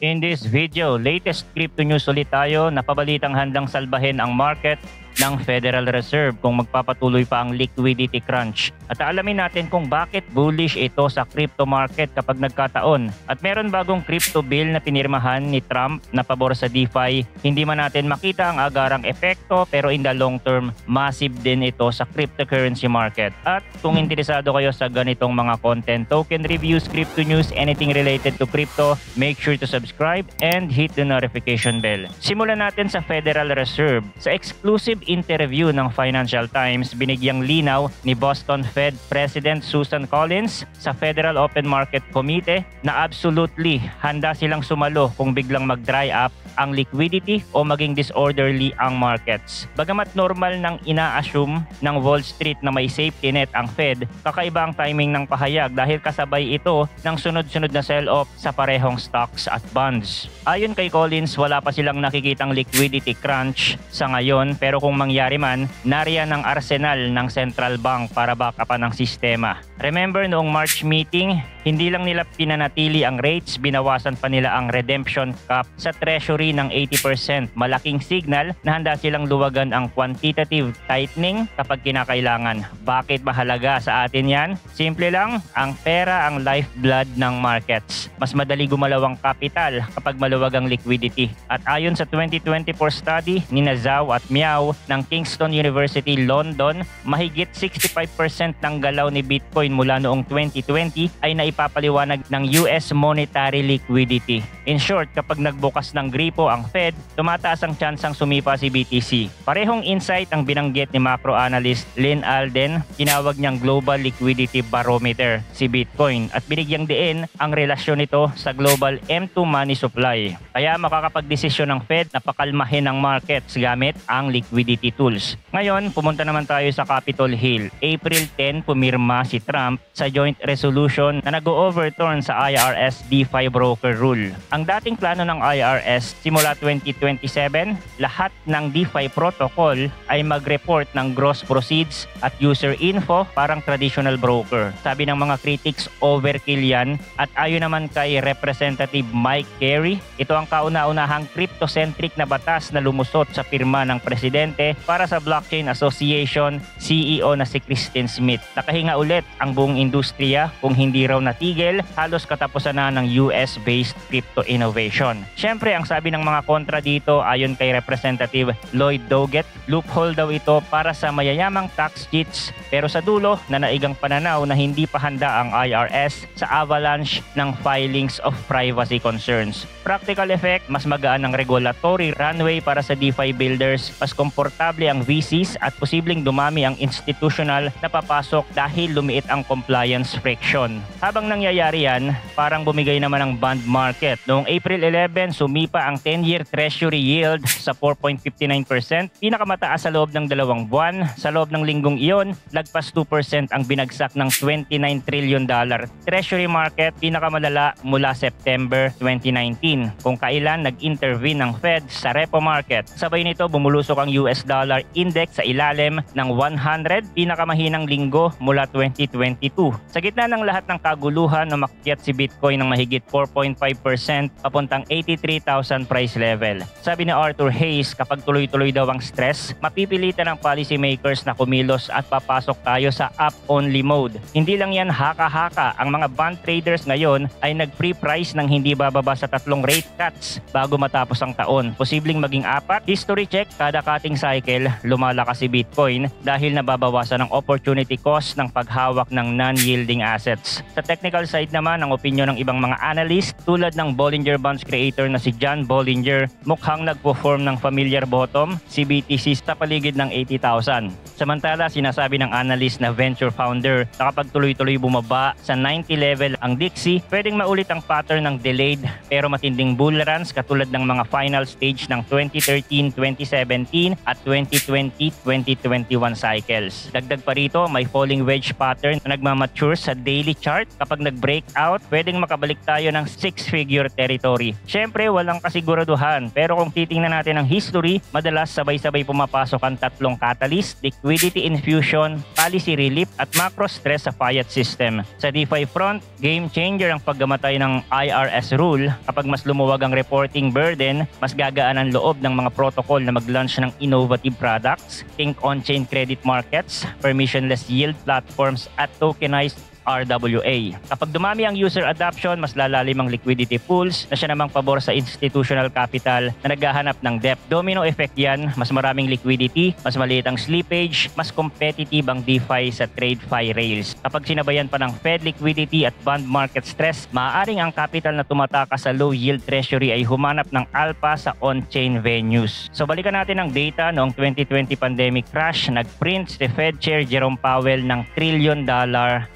In this video, latest crypto news ulit tayo na pabalitang handang salbahin ang market ng Federal Reserve kung magpapatuloy pa ang liquidity crunch. At alamin natin kung bakit bullish ito sa crypto market kapag nagkataon. At meron bagong crypto bill na pinirmahan ni Trump na pabor sa DeFi. Hindi man natin makita ang agarang epekto pero in the long term, massive din ito sa cryptocurrency market. At kung interesado kayo sa ganitong mga content, token reviews, crypto news, anything related to crypto, make sure to subscribe and hit the notification bell. Simulan natin sa Federal Reserve. Sa exclusive interview ng Financial Times, binigyang linaw ni Boston Fed President Susan Collins sa Federal Open Market Committee na absolutely handa silang sumalo kung biglang mag-dry up ang liquidity o maging disorderly ang markets. Bagamat normal nang ina-assume ng Wall Street na may safety net ang Fed, kakaiba ang timing ng pahayag dahil kasabay ito ng sunod-sunod na sell-off sa parehong stocks at bonds. Ayon kay Collins, wala pa silang nakikitang liquidity crunch sa ngayon pero kung mangyari man, nariyan ang arsenal ng central bank para backupan ang sistema. Remember noong March meeting, hindi lang nila pinanatili ang rates, binawasan pa nila ang redemption cap sa treasury ng 80%. Malaking signal na handa silang luwagan ang quantitative tightening kapag kinakailangan. Bakit mahalaga sa atin yan? Simple lang, ang pera ang lifeblood ng markets. Mas madali gumalaw ang capital kapag maluwag ang liquidity. At ayon sa 2024 study ni Zhao at Miao ng Kingston University, London, mahigit 65% ng galaw ni Bitcoin mula noong 2020 ay naipapaliwanag ng US monetary liquidity. In short, kapag nagbukas ng gripo ang Fed, tumataas ang tsansang sumipa si BTC. Parehong insight ang binanggit ni macro analyst Lynn Alden, tinawag niyang Global Liquidity Barometer si Bitcoin at binigyang diin ang relasyon nito sa global M2 money supply. Kaya makakapagdesisyon ng Fed na pakalmahin ang markets gamit ang liquidity tools. Ngayon, pumunta naman tayo sa Capitol Hill. April 10, pumirma si Trump sa joint resolution na nag-overturn sa IRS DeFi broker rule. Ang dating plano ng IRS simula 2027, lahat ng DeFi protocol ay mag-report ng gross proceeds at user info parang traditional broker. Sabi ng mga critics, overkill yan. At ayon naman kay Representative Mike Carey, ito ang kauna-unahang crypto-centric na batas na lumusot sa pirma ng presidente para sa Blockchain Association CEO na si Christine Smith. Nakahinga ulit ang buong industriya kung hindi raw natigil, halos katapusan na ng US-based crypto innovation. Siyempre, ang sabi ng mga kontra dito ayon kay Representative Lloyd Doggett, loophole daw ito para sa mayayamang tax cheats pero sa dulo nanaigang pananaw na hindi pa handa ang IRS sa avalanche ng filings of privacy concerns. Practical effect, mas magaan ang regulatory runway para sa DeFi builders, mas komportable ang VCs at posibleng dumami ang institutional na papasok dahil lumiit ang compliance friction. Habang nangyayari yan, parang bumigay naman ang bond market. Noong April 11, sumipa ang 10-year treasury yield sa 4.59%, pinakamataas sa loob ng 2 buwan. Sa loob ng linggong iyon, lagpas 2% ang binagsak ng $29 trillion treasury market, pinakamalala mula September 2019 kung kailan nag-intervene ng Fed sa repo market. Sabay nito, bumulusok ang US dollar index sa ilalim ng 100, pinakamahinang linggo mula 2022. Sa gitna ng lahat ng kaguluhan, umakyat si Bitcoin ng mahigit 4.5% papuntang 83,000 price level. Sabi ni Arthur Hayes, kapag tuloy-tuloy daw ang stress, mapipilitan ng policymakers na kumilos at papasok tayo sa up-only mode. Hindi lang yan haka-haka. Ang mga bond traders ngayon ay nag-pre-price ng hindi bababa sa 3 rate cuts bago matapos ang taon. Posibleng maging 4. History check, kada cutting cycle, lumalakas si Bitcoin dahil nababawasan ang opportunity cost ng paghawak ng non-yielding assets. Sa technical side naman, ang opinyon ng ibang mga analyst tulad ng Bollinger Bands creator na si John Bollinger, mukhang nagpo-form ng familiar bottom si BTC sa paligid ng 80,000. Samantala, sinasabi ng analyst na venture founder na kapag tuloy-tuloy bumaba sa 90 level ang Dixie, pwedeng maulit ang pattern ng delayed pero matinding bull runs katulad ng mga final stage ng 2013, 2017 at 2020, 2021 cycles. Dagdag pa rito, may falling wedge pattern na nagmamature sa daily chart kapag kapag nag-breakout, pwedeng makabalik tayo ng 6-figure territory. Syempre, walang kasiguraduhan, pero kung titingnan natin ang history, madalas sabay-sabay pumapasok ang tatlong catalyst: liquidity infusion, policy relief, at macro stress sa fiat system. Sa DeFi front, game changer ang paggamatay ng IRS rule. Kapag mas lumuwag ang reporting burden, mas gagaan ang loob ng mga protocol na mag-launch ng innovative products. Think on-chain credit markets, permissionless yield platforms, at tokenized RWA. Kapag dumami ang user adoption, mas lalalim ang liquidity pools na siya namang pabor sa institutional capital na naghahanap ng depth. Domino effect yan, mas maraming liquidity, mas maliit ang slippage, mas competitive ang DeFi sa TradeFi rails. Kapag sinabayan pa ng Fed liquidity at bond market stress, maaaring ang capital na tumatakas sa low yield treasury ay humanap ng alpha sa on-chain venues. So balikan natin ang data noong 2020 pandemic crash. Nag-print si Fed Chair Jerome Powell ng $1 trillion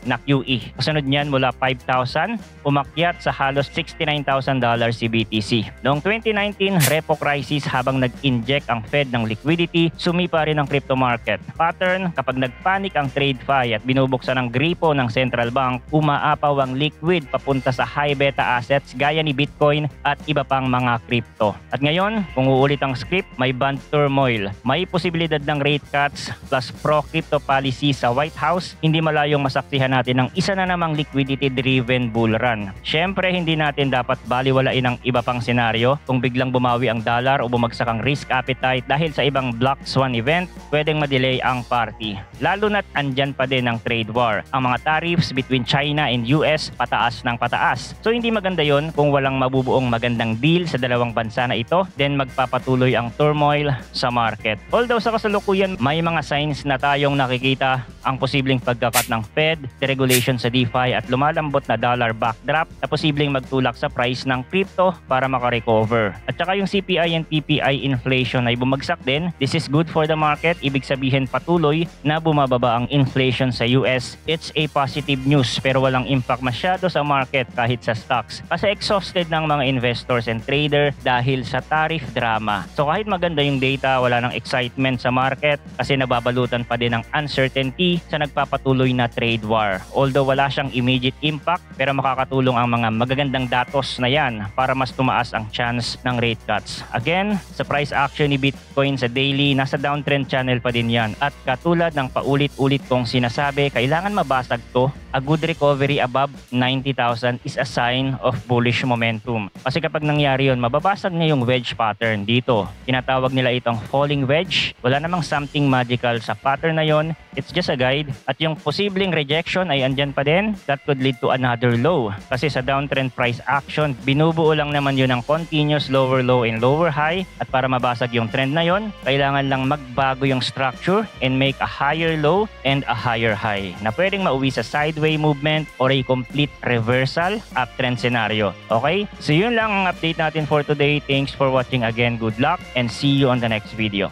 na QE. Kasunod niyan mula 5,000, umakyat sa halos $69,000 si BTC. Noong 2019, repo crisis, habang nag-inject ang Fed ng liquidity, sumipa rin ang crypto market. Pattern, kapag nagpanik ang TradeFi at binubuksan ang gripo ng central bank, umaapaw ang liquid papunta sa high beta assets gaya ni Bitcoin at iba pang mga crypto. At ngayon, kung uulit ang script, may bond turmoil, may posibilidad ng rate cuts plus pro-crypto policy sa White House, hindi malayong masaksihan natin ng isa na namang liquidity-driven bull run. Syempre, hindi natin dapat baliwalain ang iba pang senaryo. Kung biglang bumawi ang dollar o bumagsak ang risk appetite dahil sa ibang Black Swan event, pwedeng madelay ang party. Lalo na't andyan pa din ang trade war. Ang mga tariffs between China and US pataas ng pataas. So hindi maganda yon kung walang mabubuong magandang deal sa dalawang bansa na ito, then magpapatuloy ang turmoil sa market. Although sa kasalukuyan, may mga signs na tayong nakikita ang posibleng pagkakat ng Fed, deregulation sa DeFi at lumalambot na dollar backdrop na posibleng magtulak sa price ng crypto para makarecover. At saka yung CPI and PPI inflation ay bumagsak din. This is good for the market. Ibig sabihin patuloy na bumababa ang inflation sa US. It's a positive news pero walang impact masyado sa market kahit sa stocks. Kasi exhausted ng mga investors and trader dahil sa tariff drama. So kahit maganda yung data, wala nang excitement sa market kasi nababalutan pa din ng uncertainty sa nagpapatuloy na trade war. Although wala siyang immediate impact, pero makakatulong ang mga magagandang datos na yan para mas tumaas ang chance ng rate cuts. Again, sa price action ni Bitcoin sa daily, nasa downtrend channel pa din yan. At katulad ng paulit-ulit kong sinasabi, kailangan mabasag to. A good recovery above 90,000 is a sign of bullish momentum. Kasi kapag nangyari yun, mababasag niya yung wedge pattern dito. Tinatawag nila itong falling wedge. Wala namang something magical sa pattern na yon. It's just a guide. At yung posibleng rejection ay andyan pa din. That could lead to another low. Kasi sa downtrend price action, binubuo lang naman yun ng continuous lower low and lower high. At para mabasag yung trend na yon, kailangan lang magbago yung structure and make a higher low and a higher high na pwedeng mauwi sa sideways movement or a complete reversal uptrend scenario. Okay? So yun lang ang update natin for today. Thanks for watching again. Good luck and see you on the next video.